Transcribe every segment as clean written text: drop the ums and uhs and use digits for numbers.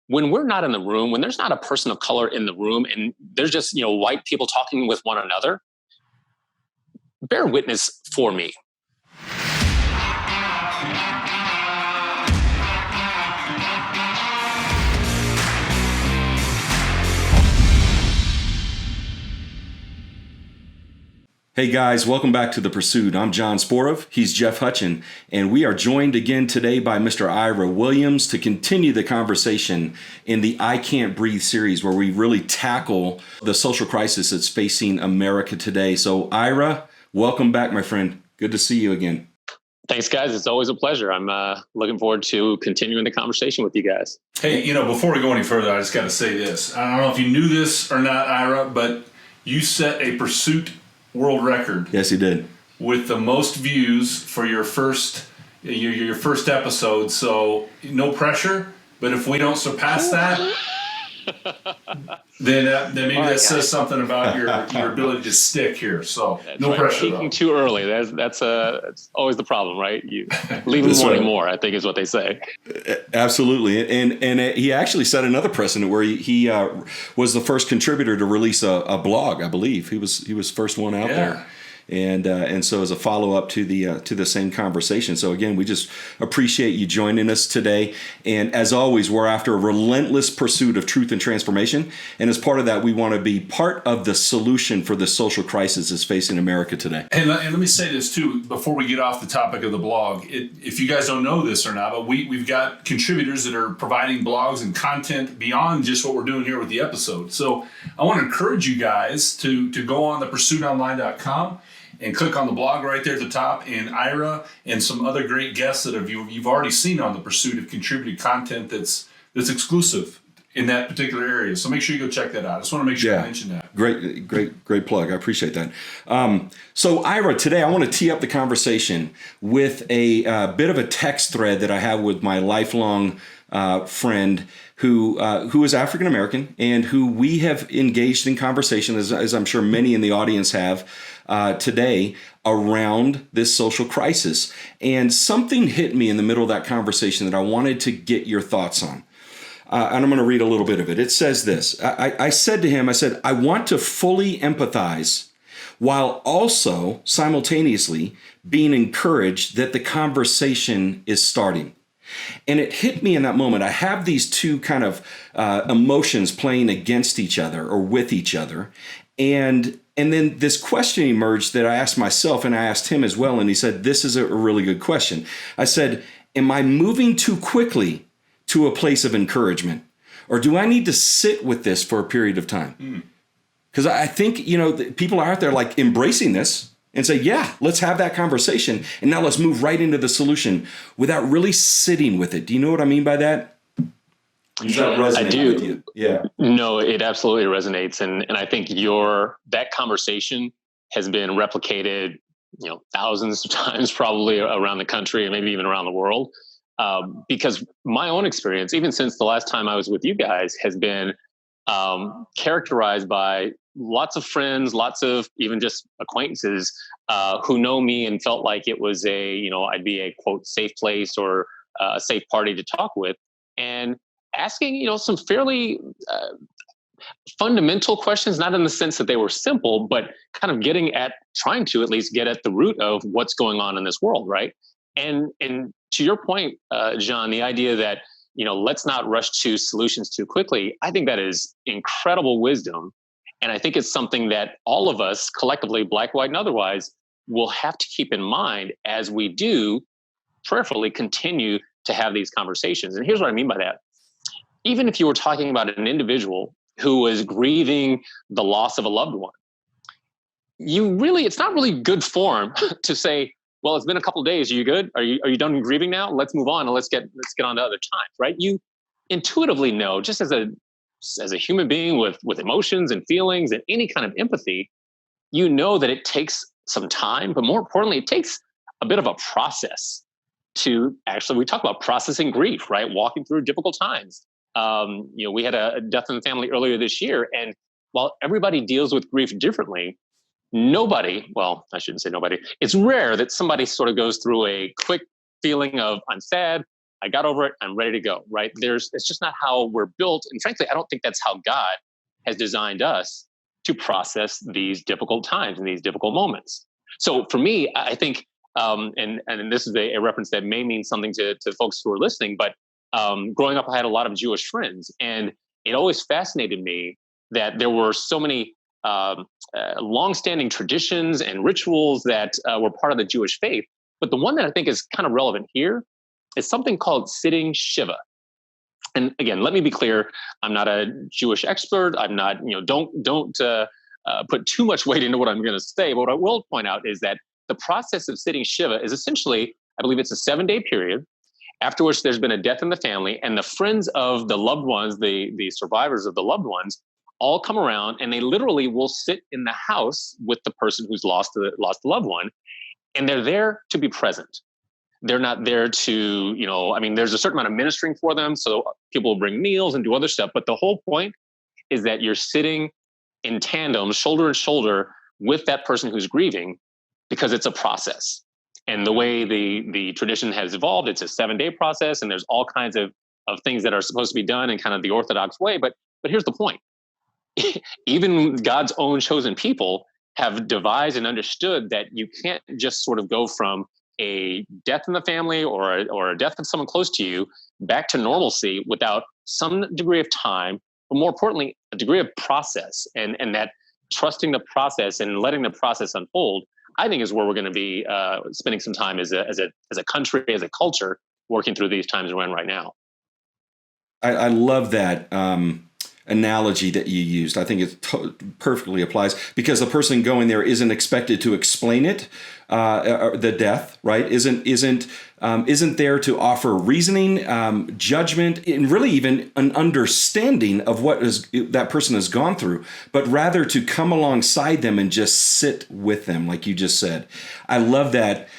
when we're not in the room, when there's not a person of color in the room and there's just, white people talking with one another, bear witness for me. Hey guys, welcome back to The Pursuit. I'm John Sporov, he's Jeff Hutchin, and we are joined again today by Mr. Ira Williams to continue the conversation in the I Can't Breathe series, where we really tackle the social crisis that's facing America today. So Ira, welcome back, my friend. Good to see you again. Thanks, guys. It's always a pleasure. I'm looking forward to continuing the conversation with you guys. Hey, before we go any further, I just got to say this. I don't know if you knew this or not, Ira, but you set a Pursuit world record. Yes, he did. With the most views for your first episode. So no pressure, but if we don't surpass that, then maybe that says something about your ability to stick here. So that's no right. pressure. Peaking too early. That's always the problem, right? You leave them wanting more, I think is what they say. Absolutely, and he actually set another precedent where he was the first contributor to release a blog. I believe he was first one out there. And so as a follow-up to the same conversation. So again, we just appreciate you joining us today. And as always, we're after a relentless pursuit of truth and transformation. And as part of that, we want to be part of the solution for the social crisis that's facing America today. And let me say this too, before we get off the topic of the blog. If you guys don't know this or not, but we've got contributors that are providing blogs and content beyond just what we're doing here with the episode. So I want to encourage you guys to go on thepursuitonline.com and click on the blog right there at the top, and Ira and some other great guests that you've already seen on The Pursuit have contributed content that's exclusive in that particular area. So make sure you go check that out. I just want to make sure I mention that. Great plug. I appreciate that. So Ira, today I want to tee up the conversation with a bit of a text thread that I have with my lifelong friend who is African American and who we have engaged in conversation, as I'm sure many in the audience have today, around this social crisis. And something hit me in the middle of that conversation that I wanted to get your thoughts on. And I'm going to read a little bit of it. It says this. I said to him, I want to fully empathize while also simultaneously being encouraged that the conversation is starting. And it hit me in that moment. I have these two kind of emotions playing against each other or with each other. And then this question emerged that I asked myself and I asked him as well. And he said, this is a really good question. I said, am I moving too quickly to a place of encouragement? Or do I need to sit with this for a period of time? Because I think, people are out there like embracing this and say, yeah, let's have that conversation. And now let's move right into the solution without really sitting with it. Do you know what I mean by that? I do. With you? Yeah. No, it absolutely resonates. And I think that conversation has been replicated, thousands of times probably around the country and maybe even around the world. Because my own experience, even since the last time I was with you guys, has been characterized by lots of friends, lots of even just acquaintances who know me and felt like it was I'd be a quote safe place or a safe party to talk with, and asking some fairly fundamental questions, not in the sense that they were simple, but kind of trying to at least get at the root of what's going on in this world, right? And to your point, John, the idea that let's not rush to solutions too quickly, I think that is incredible wisdom. And I think it's something that all of us collectively, black, white, and otherwise, will have to keep in mind as we do prayerfully continue to have these conversations. And here's what I mean by that. Even if you were talking about an individual who is grieving the loss of a loved one, it's not really good form to say, well, it's been a couple of days. Are you good? Are you done grieving now? Let's move on and let's get on to other times, right? You intuitively know, just as a human being with emotions and feelings and any kind of empathy, you know that it takes some time, but more importantly, it takes a bit of a process to we talk about processing grief, right? Walking through difficult times. We had a death in the family earlier this year, and while everybody deals with grief differently, I shouldn't say nobody. It's rare that somebody sort of goes through a quick feeling of I'm sad, I got over it. I'm ready to go, right? It's just not how we're built. And frankly, I don't think that's how God has designed us to process these difficult times and these difficult moments. So for me, I think, and this is a reference that may mean something to folks who are listening, but growing up, I had a lot of Jewish friends, and it always fascinated me that there were so many longstanding traditions and rituals that were part of the Jewish faith. But the one that I think is kind of relevant here is something called sitting Shiva. And again, let me be clear: I'm not a Jewish expert. I'm not, don't put too much weight into what I'm going to say. But what I will point out is that the process of sitting Shiva is essentially, I believe it's a 7-day period after which there's been a death in the family, and the friends of the loved ones, the survivors of the loved ones, all come around, and they literally will sit in the house with the person who's lost a loved one, and they're there to be present. They're not there to, there's a certain amount of ministering for them, so people will bring meals and do other stuff, but the whole point is that you're sitting in tandem, shoulder to shoulder, with that person who's grieving, because it's a process. And the way the tradition has evolved, it's a 7-day process, and there's all kinds of things that are supposed to be done in kind of the Orthodox way. But here's the point. Even God's own chosen people have devised and understood that you can't just sort of go from a death in the family or a death of someone close to you back to normalcy without some degree of time, but more importantly, a degree of process, and that trusting the process and letting the process unfold, I think, is where we're going to be spending some time as a country, as a culture, working through these times we're in right now. I love that analogy that you used. I think it perfectly applies, because the person going there isn't expected to explain it, the death, right? Isn't there to offer reasoning, judgment, and really even an understanding of what that person has gone through, but rather to come alongside them and just sit with them, like you just said. I love that.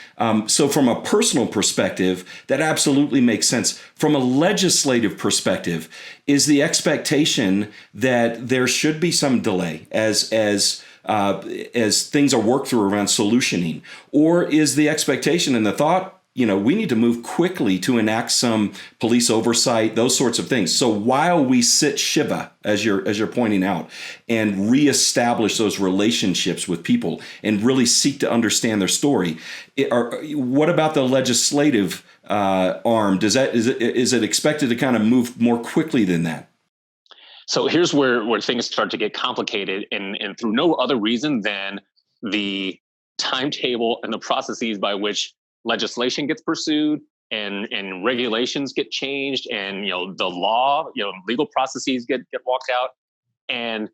So from a personal perspective, that absolutely makes sense. From a legislative perspective, is the expectation that there should be some delay as things are worked through around solutioning, or is the expectation and the thought, we need to move quickly to enact some police oversight, those sorts of things. So while we sit Shiva, as you're pointing out, and reestablish those relationships with people and really seek to understand their story, what about the legislative arm? Is it expected to kind of move more quickly than that? So here's where things start to get complicated, and through no other reason than the timetable and the processes by which legislation gets pursued and regulations get changed, and the law, legal processes get walked out, and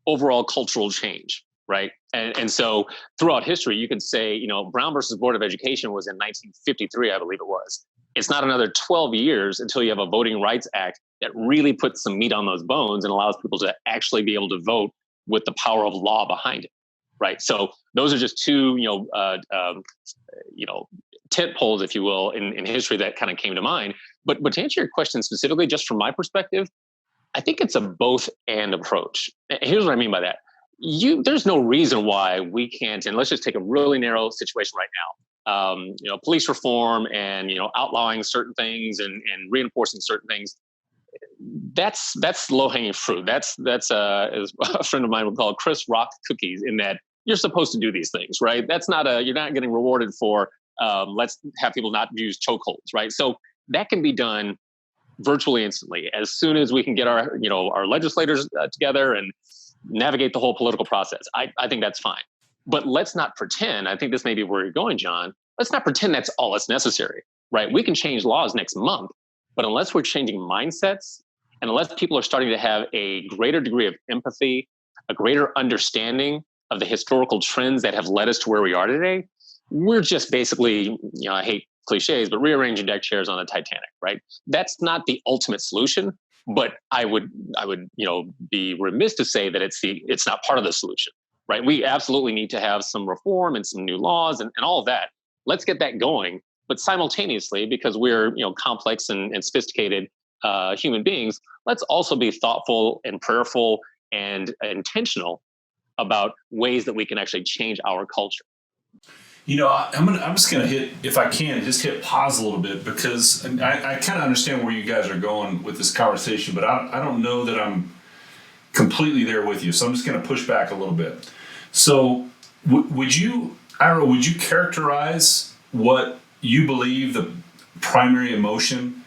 overall cultural change, right? And so throughout history, you could say, Brown versus Board of Education was in 1953, I believe it was. It's not another 12 years until you have a Voting Rights Act that really puts some meat on those bones and allows people to actually be able to vote with the power of law behind it, right? So those are just two, tent poles, if you will, in history that kind of came to mind. But to answer your question specifically, just from my perspective, I think it's a both and approach. Here's what I mean by that. There's no reason why we can't, and let's just take a really narrow situation right now. Police reform and, outlawing certain things and reinforcing certain things. That's low hanging fruit. That's as a friend of mine would call Chris Rock cookies, in that you're supposed to do these things, right? You're not getting rewarded for, let's have people not use chokeholds, right? So that can be done virtually instantly as soon as we can get our legislators together and navigate the whole political process. I think that's fine. But let's not pretend, I think this may be where you're going, John, let's not pretend that's all that's necessary, right? We can change laws next month, but unless we're changing mindsets, and unless people are starting to have a greater degree of empathy, a greater understanding of the historical trends that have led us to where we are today, we're just basically, I hate cliches, but rearranging deck chairs on the Titanic, right? That's not the ultimate solution, but I would be remiss to say that it's not part of the solution, right? We absolutely need to have some reform and some new laws and all of that. Let's get that going. But simultaneously, because we're complex and sophisticated human beings, let's also be thoughtful and prayerful and intentional about ways that we can actually change our culture. I'm just gonna hit, if I can, just hit pause a little bit, because I kind of understand where you guys are going with this conversation, but I don't know that I'm completely there with you. So I'm just gonna push back a little bit. So would you characterize what you believe the primary emotion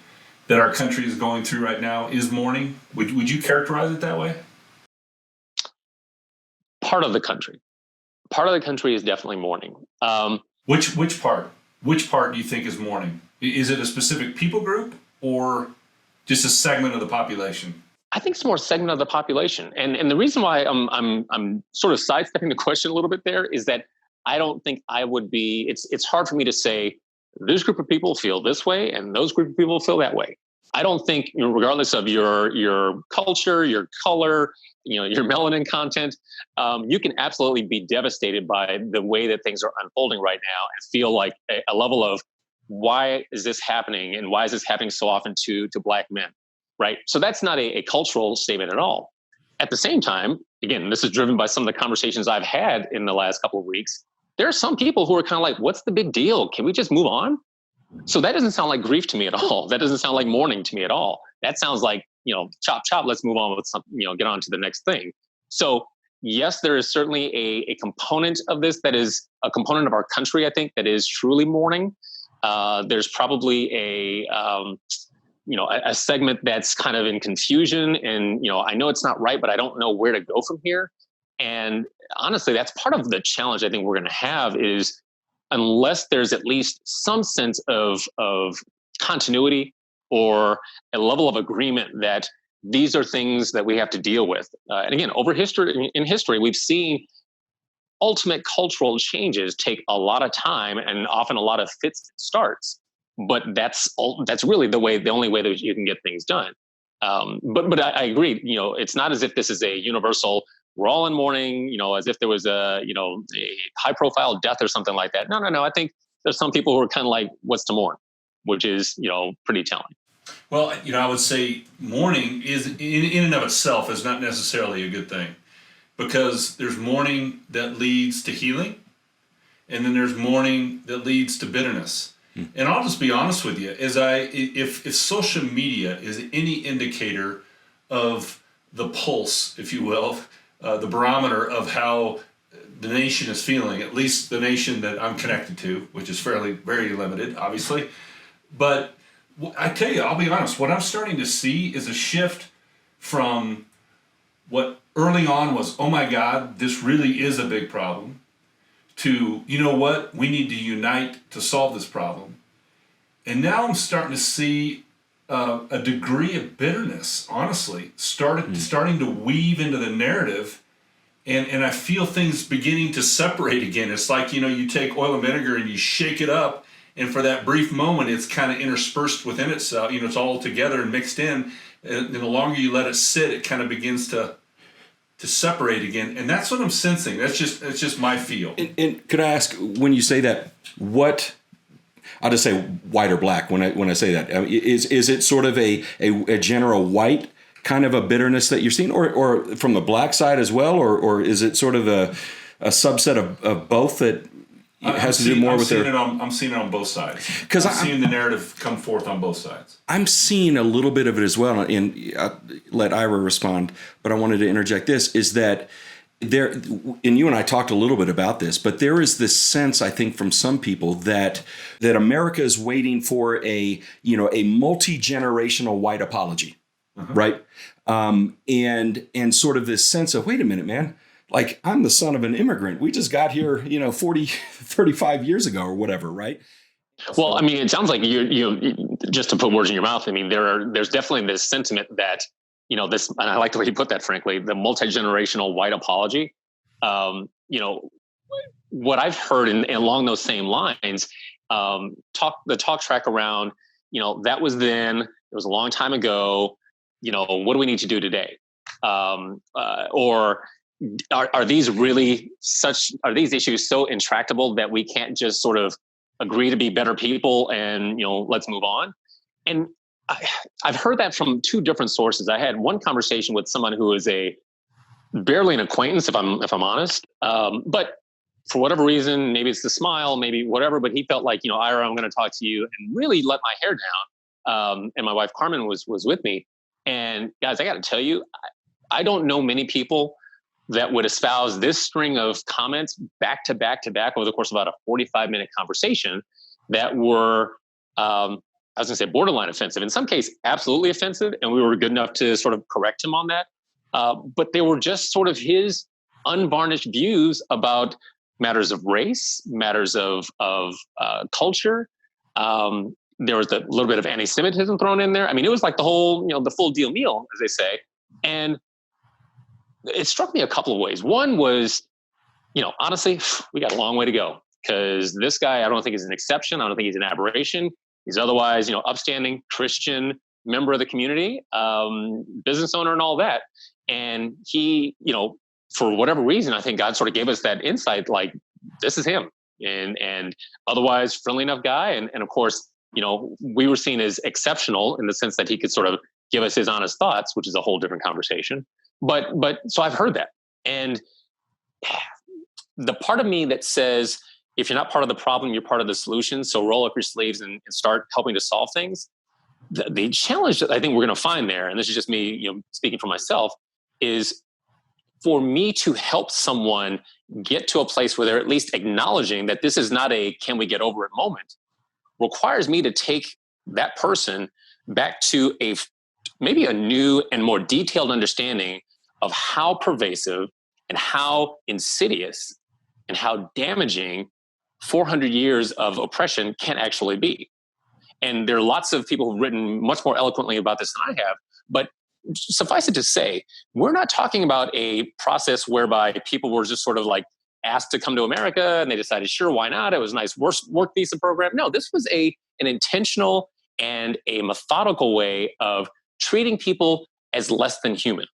that our country is going through right now is mourning? Would you characterize it that way? Part of the country. Part of the country is definitely mourning. Which part? Which part do you think is mourning? Is it a specific people group or just a segment of the population? I think it's more segment of the population, and the reason why I'm sort of sidestepping the question a little bit there is that I don't think I would be. It's hard for me to say this group of people feel this way and those group of people feel that way. I don't think, regardless of your culture, your color, your melanin content, you can absolutely be devastated by the way that things are unfolding right now and feel like a level of why is this happening and why is this happening so often to Black men, right? So that's not a cultural statement at all. At the same time, again, this is driven by some of the conversations I've had in the last couple of weeks. There are some people who are kind of like, what's the big deal? Can we just move on? So that doesn't sound like grief to me at all. That doesn't sound like mourning to me at all. That sounds like, chop, chop, let's move on with something, get on to the next thing. So yes, there is certainly a component of this that is a component of our country, I think, that is truly mourning. There's probably a segment that's kind of in confusion and, I know it's not right, but I don't know where to go from here. And honestly, that's part of the challenge I think we're going to have is unless there's at least some sense of continuity or a level of agreement that these are things that we have to deal with. And again, in history, we've seen ultimate cultural changes take a lot of time and often a lot of fits and starts. But that's really the only way that you can get things done. But I agree. It's not as if this is a universal. We're all in mourning. As if there was a high-profile death or something like that. No. I think there's some people who are kind of like, "What's to mourn?" which is pretty telling. Well, I would say mourning is in and of itself is not necessarily a good thing, because there's mourning that leads to healing, and then there's mourning that leads to bitterness. And I'll just be honest with you, if social media is any indicator of the pulse, if you will, the barometer of how the nation is feeling, at least the nation that I'm connected to, which is very limited, obviously. But I tell you, I'll be honest, what I'm starting to see is a shift from what early on was, oh my God, this really is a big problem, to, you know what, we need to unite to solve this problem. And now I'm starting to see a degree of bitterness, honestly, starting to weave into the narrative. And I feel things beginning to separate again. It's like, you take oil and vinegar and you shake it up, and for that brief moment, it's kind of interspersed within itself. It's all together and mixed in. And the longer you let it sit, it kind of begins to separate again. And that's what I'm sensing. That's just my feel. And could I ask, when you say that, what, I'll just say white or black when I say that, is it sort of a general white kind of a bitterness that you're seeing, or from the black side as well, or is it sort of a subset of both that has to do more with their... I'm seeing it on both sides. Because I'm seeing the narrative come forth on both sides. I'm seeing a little bit of it as well, and I'll let Ira respond, but I wanted to interject this, is that there, and you and I talked a little bit about this, but there is this sense, I think, from some people that America is waiting for a multi-generational white apology, right? And sort of this sense of, wait a minute, man, like, I'm the son of an immigrant. We just got here, 35 years ago or whatever, right? Well, I mean, it sounds like you just to put words in your mouth. I mean, there's definitely this sentiment that, this, and I like the way you put that, frankly, the multi-generational white apology. What I've heard along those same lines, the talk track around, that was then, it was a long time ago, what do we need to do today? Or are these issues so intractable that we can't just sort of agree to be better people and, let's move on? And I've heard that from two different sources. I had one conversation with someone who is barely an acquaintance, if I'm honest. But for whatever reason, maybe it's the smile, maybe whatever, but he felt like, Ira, I'm going to talk to you, and really let my hair down. And my wife, Carmen, was with me. And guys, I got to tell you, I don't know many people that would espouse this string of comments back to back to back over the course of about a 45-minute conversation that were, I was going to say borderline offensive. In some case, absolutely offensive. And we were good enough to sort of correct him on that. But they were just sort of his unvarnished views about matters of race, matters of culture. There was a little bit of anti-Semitism thrown in there. I mean, it was like the whole, the full deal meal, as they say. And it struck me a couple of ways. One was, honestly, we got a long way to go, because this guy, I don't think is an exception. I don't think he's an aberration. He's otherwise, upstanding Christian member of the community, business owner and all that. And he, for whatever reason, I think God sort of gave us that insight, like, this is him. And otherwise friendly enough guy. And of course, we were seen as exceptional in the sense that he could sort of give us his honest thoughts, which is a whole different conversation. But so I've heard that. And the part of me that says, if you're not part of the problem, you're part of the solution. So roll up your sleeves and start helping to solve things. The challenge that I think we're going to find there, and this is just me, speaking for myself, is for me to help someone get to a place where they're at least acknowledging that this is not a can we get over it moment, requires me to take that person back to maybe a new and more detailed understanding of how pervasive and how insidious and how damaging 400 years of oppression can actually be. And there are lots of people who've written much more eloquently about this than I have, but suffice it to say, we're not talking about a process whereby people were just sort of like asked to come to America and they decided, sure, why not? It was a nice work visa program. No, this was an intentional and a methodical way of treating people as less than human.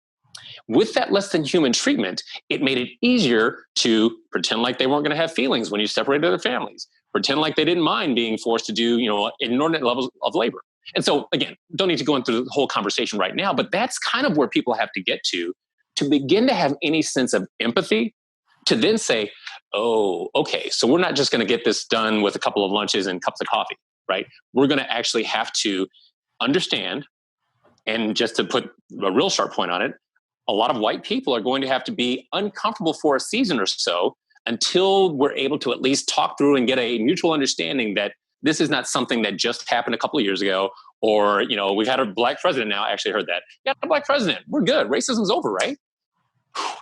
With that less than human treatment, it made it easier to pretend like they weren't going to have feelings when you separated their families, pretend like they didn't mind being forced to do, inordinate levels of labor. And so, again, don't need to go into the whole conversation right now, but that's kind of where people have to get to begin to have any sense of empathy, to then say, oh, okay, so we're not just going to get this done with a couple of lunches and cups of coffee, right? We're going to actually have to understand, and just to put a real sharp point on it, a lot of white people are going to have to be uncomfortable for a season or so until we're able to at least talk through and get a mutual understanding that this is not something that just happened a couple of years ago, or, we've had a black president now. I actually heard that. Yeah, a black president. We're good. Racism's over, right?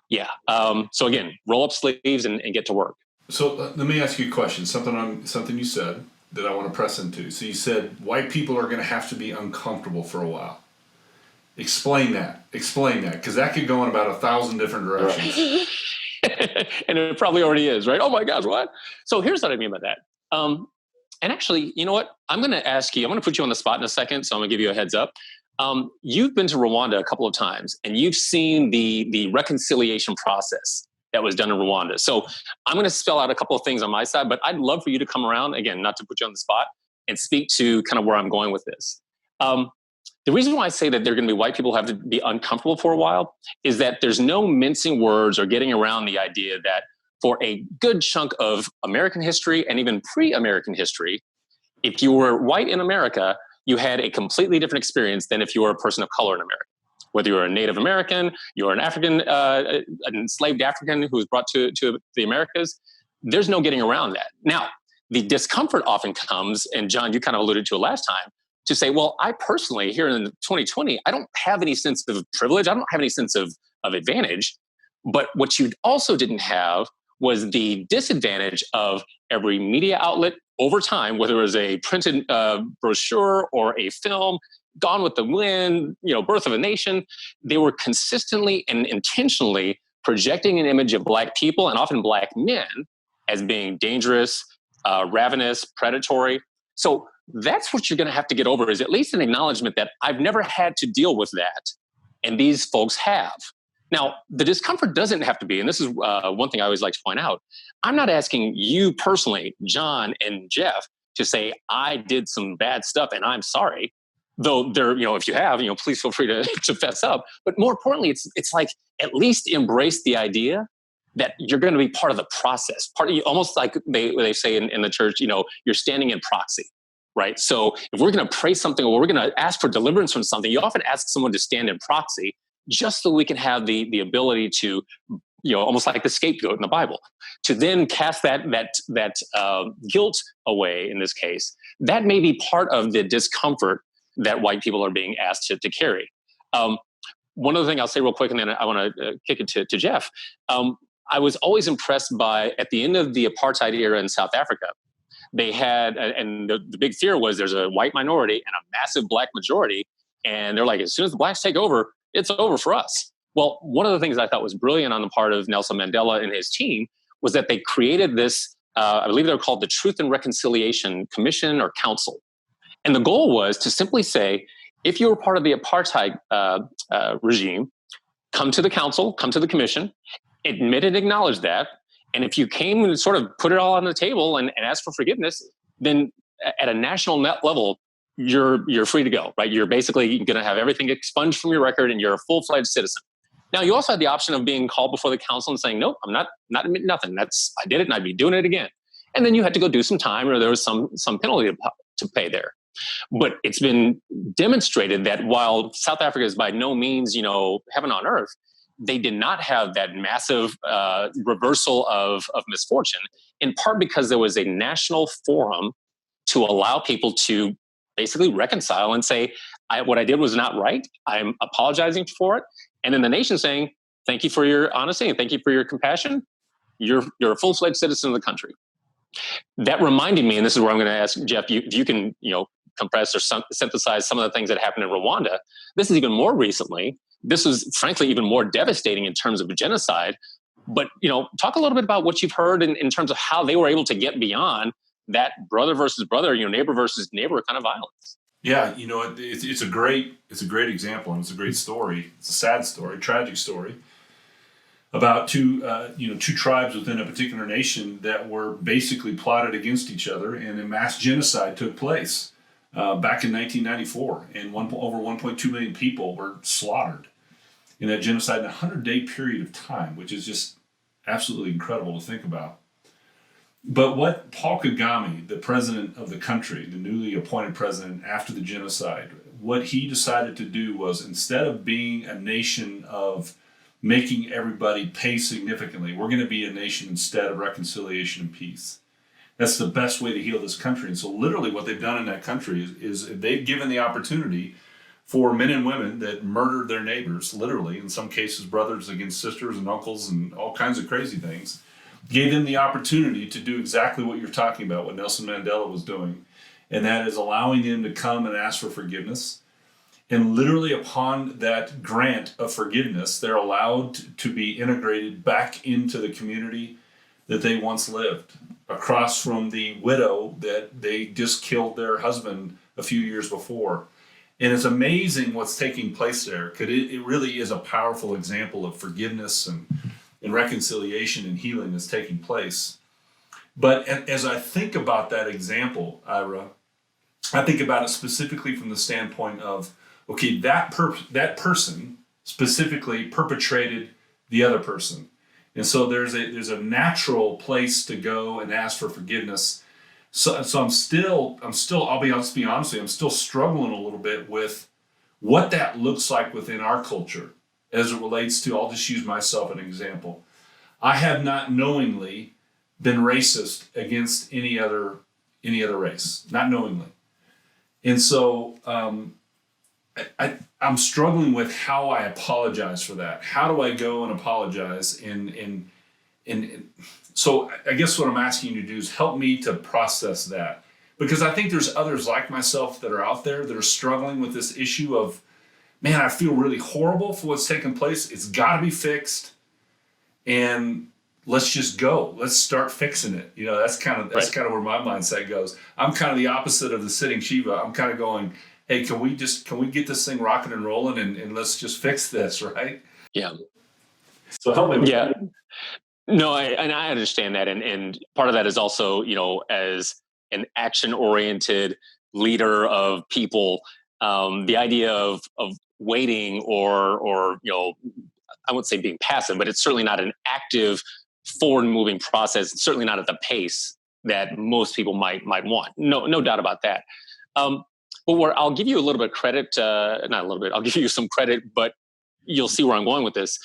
Yeah. So again, roll up sleeves and get to work. So let me ask you a question. Something you said that I want to press into. So you said white people are going to have to be uncomfortable for a while. Explain that, because that could go in about 1,000 different directions. And it probably already is, right? Oh my gosh, what? So here's what I mean by that. And actually, you know what? I'm going to put you on the spot in a second, so I'm going to give you a heads up. You've been to Rwanda a couple of times, and you've seen the reconciliation process that was done in Rwanda. So I'm going to spell out a couple of things on my side, but I'd love for you to come around, again, not to put you on the spot, and speak to kind of where I'm going with this. The reason why I say that they're going to be white people who have to be uncomfortable for a while is that there's no mincing words or getting around the idea that for a good chunk of American history and even pre-American history, if you were white in America, you had a completely different experience than if you were a person of color in America. Whether you're a Native American, you're an African, an enslaved African who was brought to the Americas, there's no getting around that. Now, the discomfort often comes, and John, you kind of alluded to it last time, to say, well, I personally, here in 2020, I don't have any sense of privilege. I don't have any sense of advantage. But what you also didn't have was the disadvantage of every media outlet over time, whether it was a printed brochure or a film, Gone with the Wind, Birth of a Nation. They were consistently and intentionally projecting an image of Black people and often Black men as being dangerous, ravenous, predatory. So that's what you're going to have to get over, is at least an acknowledgement that I've never had to deal with that, and these folks have. Now, the discomfort doesn't have to be, and this is one thing I always like to point out, I'm not asking you personally, Jon and Jeff, to say, I did some bad stuff and I'm sorry. Though there, if you have, please feel free to fess up. But more importantly, it's like, at least embrace the idea that you're going to be part of the process, almost like they say in the church, you're standing in proxy, right? So if we're going to pray something or we're going to ask for deliverance from something, you often ask someone to stand in proxy just so we can have the ability to, almost like the scapegoat in the Bible, to then cast that guilt away. In this case, that may be part of the discomfort that white people are being asked to carry. One other thing I'll say real quick, and then I want to kick it to Jeff. I was always impressed by, at the end of the apartheid era in South Africa, they had, and the big fear was there's a white minority and a massive black majority. And they're like, as soon as the blacks take over, it's over for us. Well, one of the things I thought was brilliant on the part of Nelson Mandela and his team was that they created this, I believe they're called the Truth and Reconciliation Commission or Council. And the goal was to simply say, if you were part of the apartheid regime, come to the council, come to the commission, admit and acknowledge that. And if you came and sort of put it all on the table and asked for forgiveness, then at a national net level, you're free to go, right? You're basically going to have everything expunged from your record and you're a full-fledged citizen. Now, you also had the option of being called before the council and saying, nope, I'm not admitting nothing. I did it and I'd be doing it again. And then you had to go do some time or there was some penalty to pay there. But it's been demonstrated that while South Africa is by no means, heaven on earth, they did not have that massive reversal of misfortune, in part because there was a national forum to allow people to basically reconcile and say, what I did was not right. I'm apologizing for it. And then the nation saying, thank you for your honesty and thank you for your compassion. You're a full-fledged citizen of the country. That reminded me, and this is where I'm going to ask Jeff, if you can, compress or synthesize some of the things that happened in Rwanda. This is even more recently. This was frankly even more devastating in terms of genocide. But, talk a little bit about what you've heard in terms of how they were able to get beyond that brother versus brother, neighbor versus neighbor kind of violence. Yeah, it's a great example, and it's a great story. It's a sad story, tragic story about two tribes within a particular nation that were basically plotted against each other, and a mass genocide took place back in 1994, and over 1.2 million people were slaughtered in that genocide in a 100-day period of time, which is just absolutely incredible to think about. But what Paul Kagame, the president of the country, the newly appointed president after the genocide, what he decided to do was, instead of being a nation of making everybody pay significantly, we're going to be a nation instead of reconciliation and peace. That's the best way to heal this country. And so literally what they've done in that country is they've given the opportunity for men and women that murdered their neighbors, literally, in some cases brothers against sisters and uncles and all kinds of crazy things, gave them the opportunity to do exactly what you're talking about, what Nelson Mandela was doing. And that is allowing them to come and ask for forgiveness. And literally upon that grant of forgiveness, they're allowed to be integrated back into the community that they once lived, across from the widow that they just killed their husband a few years before. And it's amazing what's taking place there, because it really is a powerful example of forgiveness and reconciliation and healing that's taking place. But as I think about that example, Ira, I think about it specifically from the standpoint of, okay, that person specifically perpetrated the other person. And so there's a natural place to go and ask for forgiveness. So I'm still, I'll be honest with you, I'm still struggling a little bit with what that looks like within our culture as it relates to, I'll just use myself as an example. I have not knowingly been racist against any other race, not knowingly. And so I'm struggling with how I apologize for that. How do I go and apologize? And so I guess what I'm asking you to do is help me to process that. Because I think there's others like myself that are out there that are struggling with this issue of, man, I feel really horrible for what's taken place. It's got to be fixed. And let's just go. Let's start fixing it. That's kind of where my mindset goes. I'm kind of the opposite of the sitting Shiva. I'm kind of going, hey, can we get this thing rocking and rolling and let's just fix this, right? Yeah. So help me with that. No, I understand that. And part of that is also, as an action-oriented leader of people, the idea of waiting or I won't say being passive, but it's certainly not an active, forward-moving process. It's certainly not at the pace that most people might want. No doubt about that. But where I'll give you a little bit of credit, not a little bit, I'll give you some credit, but you'll see where I'm going with this.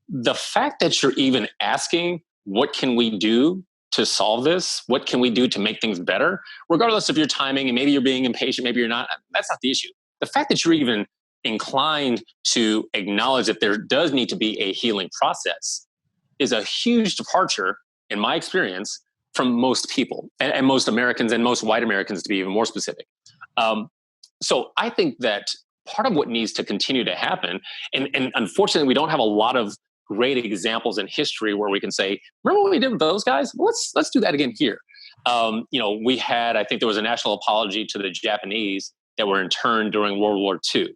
The fact that you're even asking, what can we do to solve this? What can we do to make things better? Regardless of your timing, and maybe you're being impatient, maybe you're not, that's not the issue. The fact that you're even inclined to acknowledge that there does need to be a healing process is a huge departure, in my experience, from most people and most Americans and most white Americans, to be even more specific. So I think that part of what needs to continue to happen, and unfortunately, we don't have a lot of great examples in history where we can say, remember what we did with those guys? Well, let's do that again here. We had, I think there was a national apology to the Japanese that were interned during World War II.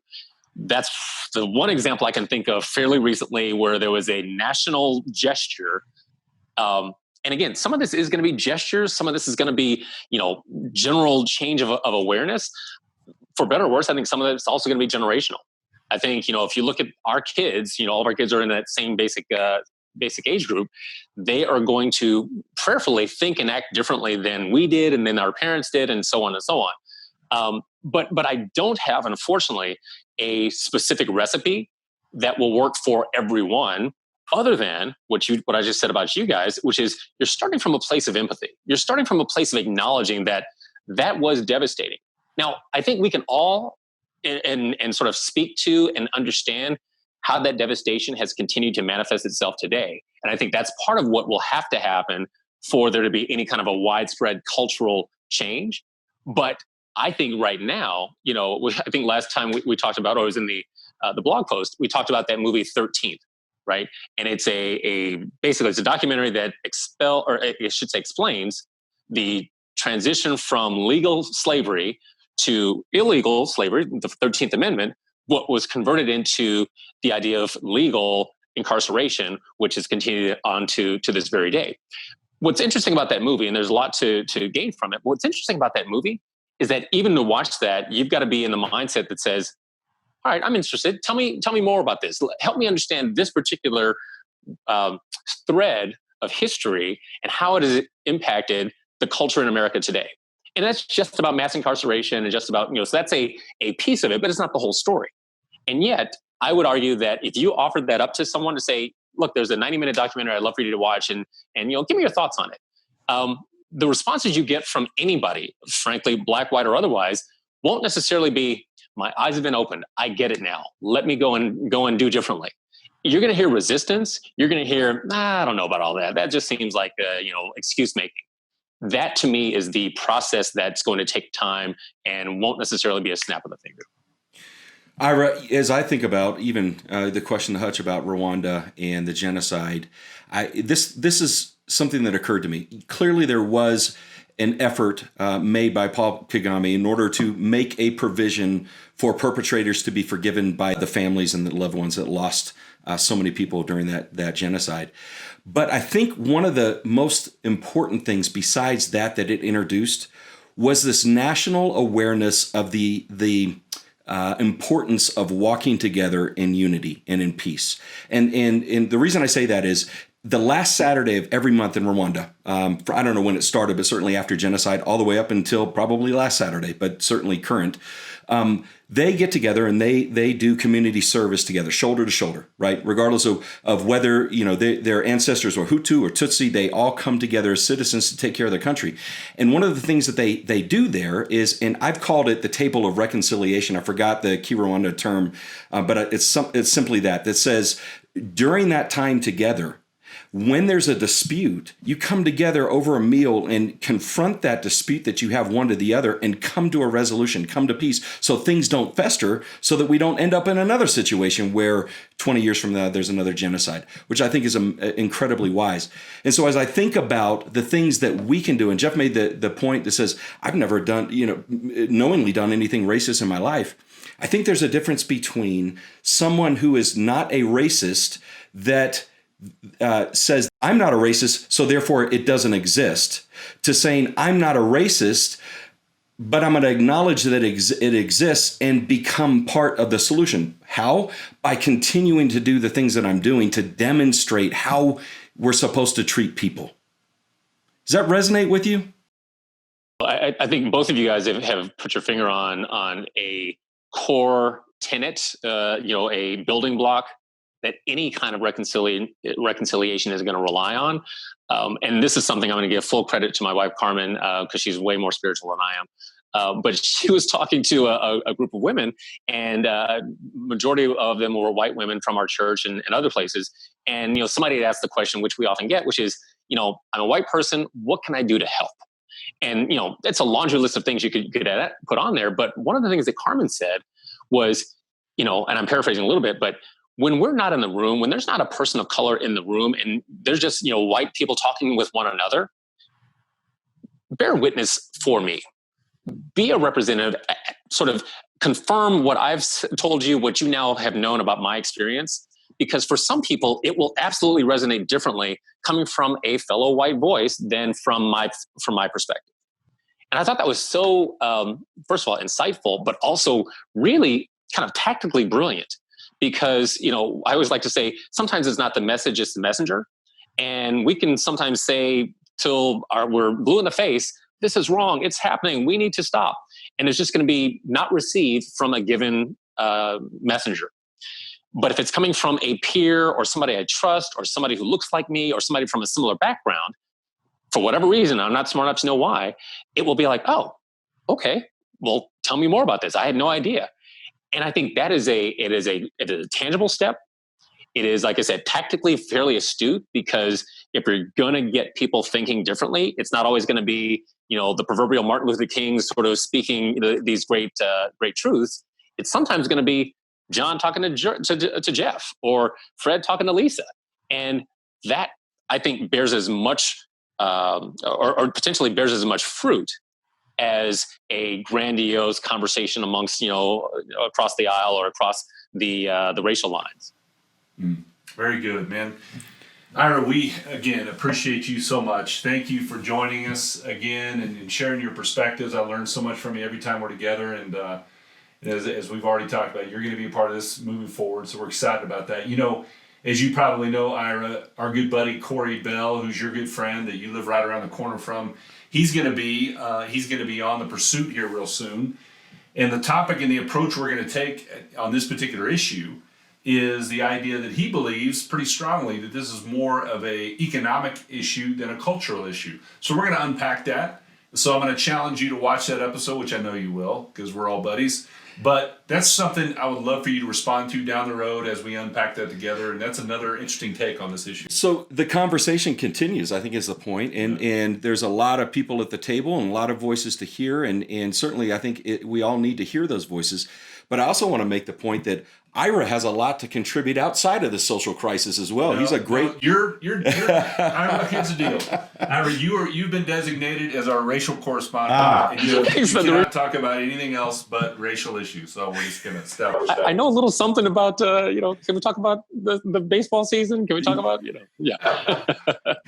That's the one example I can think of fairly recently where there was a national gesture. And again, some of this is going to be gestures. Some of this is going to be, general change of awareness. For better or worse, I think some of it's also going to be generational. I think, if you look at our kids, all of our kids are in that same basic age group. They are going to prayerfully think and act differently than we did and than our parents did, and so on and so on. But I don't have, unfortunately, a specific recipe that will work for everyone, other than what I just said about you guys, which is you're starting from a place of empathy. You're starting from a place of acknowledging that was devastating. Now, I think we can all and sort of speak to and understand how that devastation has continued to manifest itself today. And I think that's part of what will have to happen for there to be any kind of a widespread cultural change. But I think right now, I think last time we talked about, or it was in the blog post, we talked about that movie 13th, right? And it's basically it's a documentary that explains the transition from legal slavery to illegal slavery, the 13th Amendment, what was converted into the idea of legal incarceration, which has continued on to this very day. What's interesting about that movie, and there's a lot to gain from it, but what's interesting about that movie is that even to watch that, you've got to be in the mindset that says, all right, I'm interested. Tell me more about this. Help me understand this particular thread of history and how it has impacted the culture in America today. And that's just about mass incarceration and just about, so that's a piece of it, but it's not the whole story. And yet, I would argue that if you offered that up to someone to say, look, there's a 90-minute documentary I'd love for you to watch and give me your thoughts on it. The responses you get from anybody, frankly, black, white, or otherwise, won't necessarily be, my eyes have been opened. I get it now. Let me go and do differently. You're going to hear resistance. You're going to hear, I don't know about all that. That just seems like, excuse making. That to me is the process that's going to take time and won't necessarily be a snap of the finger. Ira, as I think about even the question to Hutch about Rwanda and the genocide, this is something that occurred to me. Clearly, there was an effort made by Paul Kagame in order to make a provision for perpetrators to be forgiven by the families and the loved ones that lost so many people during that genocide. But I think one of the most important things besides that it introduced was this national awareness of the importance of walking together in unity and in peace. And the reason I say that is the last Saturday of every month in Rwanda, I don't know when it started, but certainly after genocide, all the way up until probably last Saturday, but certainly current, they get together and they do community service together, shoulder to shoulder, right? Regardless of whether their ancestors were Hutu or Tutsi, they all come together as citizens to take care of their country. And one of the things that they do there is, and I've called it the table of reconciliation. I forgot the Kinyarwanda term, but it's simply that says during that time together, when there's a dispute, you come together over a meal and confront that dispute that you have one to the other and come to a resolution, come to peace, so things don't fester, so that we don't end up in another situation where 20 years from now there's another genocide, which I think is incredibly wise. And so as I think about the things that we can do, and Jeff made the point that says, I've never knowingly done anything racist in my life. I think there's a difference between someone who is not a racist that says, I'm not a racist, so therefore it doesn't exist, to saying, I'm not a racist, but I'm going to acknowledge that it exists and become part of the solution. How? By continuing to do the things that I'm doing to demonstrate how we're supposed to treat people. Does that resonate with you? I think both of you guys have put your finger on a core tenet, a building block that any kind of reconciliation is going to rely on. And this is something I'm going to give full credit to my wife, Carmen, because she's way more spiritual than I am. But she was talking to a group of women, and majority of them were white women from our church and other places. And, somebody had asked the question, which we often get, which is, I'm a white person. What can I do to help? And, it's a laundry list of things you could put on there. But one of the things that Carmen said was, and I'm paraphrasing a little bit, but when we're not in the room, when there's not a person of color in the room and there's just, white people talking with one another, bear witness for me. Be a representative, sort of confirm what I've told you, what you now have known about my experience. Because for some people, it will absolutely resonate differently coming from a fellow white voice than from my perspective. And I thought that was so, first of all, insightful, but also really kind of tactically brilliant. Because, I always like to say, sometimes it's not the message, it's the messenger. And we can sometimes say till we're blue in the face, this is wrong, it's happening, we need to stop. And it's just going to be not received from a given messenger. But if it's coming from a peer or somebody I trust or somebody who looks like me or somebody from a similar background, for whatever reason, I'm not smart enough to know why, it will be like, oh, okay, well, tell me more about this. I had no idea. And I think that it is a tangible step. It is, like I said, tactically fairly astute, because if you're going to get people thinking differently, it's not always going to be, the proverbial Martin Luther King sort of speaking these great truths. It's sometimes going to be John talking to Jeff, or Fred talking to Lisa. And that, I think, bears as much or potentially bears as much fruit as a grandiose conversation amongst, across the aisle or across the racial lines. Very good, man. Ira, we, again, appreciate you so much. Thank you for joining us again and sharing your perspectives. I learn so much from you every time we're together. And as we've already talked about, you're going to be a part of this moving forward. So we're excited about that. As you probably know, Ira, our good buddy Corey Bell, who's your good friend that you live right around the corner from, he's going to be on The Pursuit here real soon. And the topic and the approach we're going to take on this particular issue is the idea that he believes pretty strongly that this is more of a economic issue than a cultural issue. So we're going to unpack that. So I'm going to challenge you to watch that episode, which I know you will, because we're all buddies. But that's something I would love for you to respond to down the road as we unpack that together. And that's another interesting take on this issue. So the conversation continues, I think, is the point. And there's a lot of people at the table and a lot of voices to hear. And certainly I think we all need to hear those voices. But I also want to make the point that Ira has a lot to contribute outside of the social crisis as well. He's a great. You're Ira, here's the deal. Ira, you've been designated as our racial correspondent, and you cannot talk about anything else but racial issues. So we're just gonna step. I know a little something about can we talk about the baseball season? Can we talk about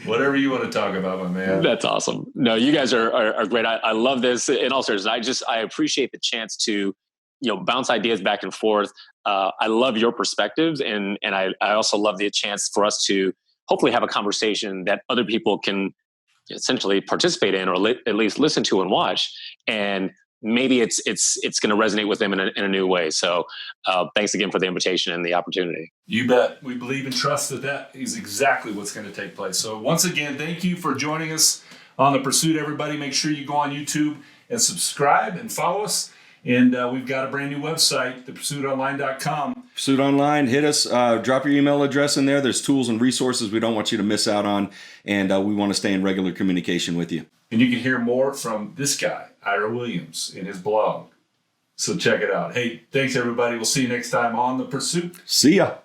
whatever you want to talk about, my man. That's awesome. No, you guys are great. I love this. In all seriousness, I appreciate the chance to bounce ideas back and forth. I love your perspectives, and I also love the chance for us to hopefully have a conversation that other people can essentially participate in, or at least listen to and watch. And maybe it's going to resonate with them in a new way. So thanks again for the invitation and the opportunity. You bet. We believe and trust that is exactly what's going to take place. So once again, thank you for joining us on The Pursuit, everybody. Make sure you go on YouTube and subscribe and follow us. And we've got a brand new website, thepursuitonline.com. Pursuit Online, hit us, drop your email address in there. There's tools and resources we don't want you to miss out on. And we want to stay in regular communication with you. And you can hear more from this guy, Ira Williams, in his blog. So check it out. Hey, thanks everybody. We'll see you next time on The Pursuit. See ya.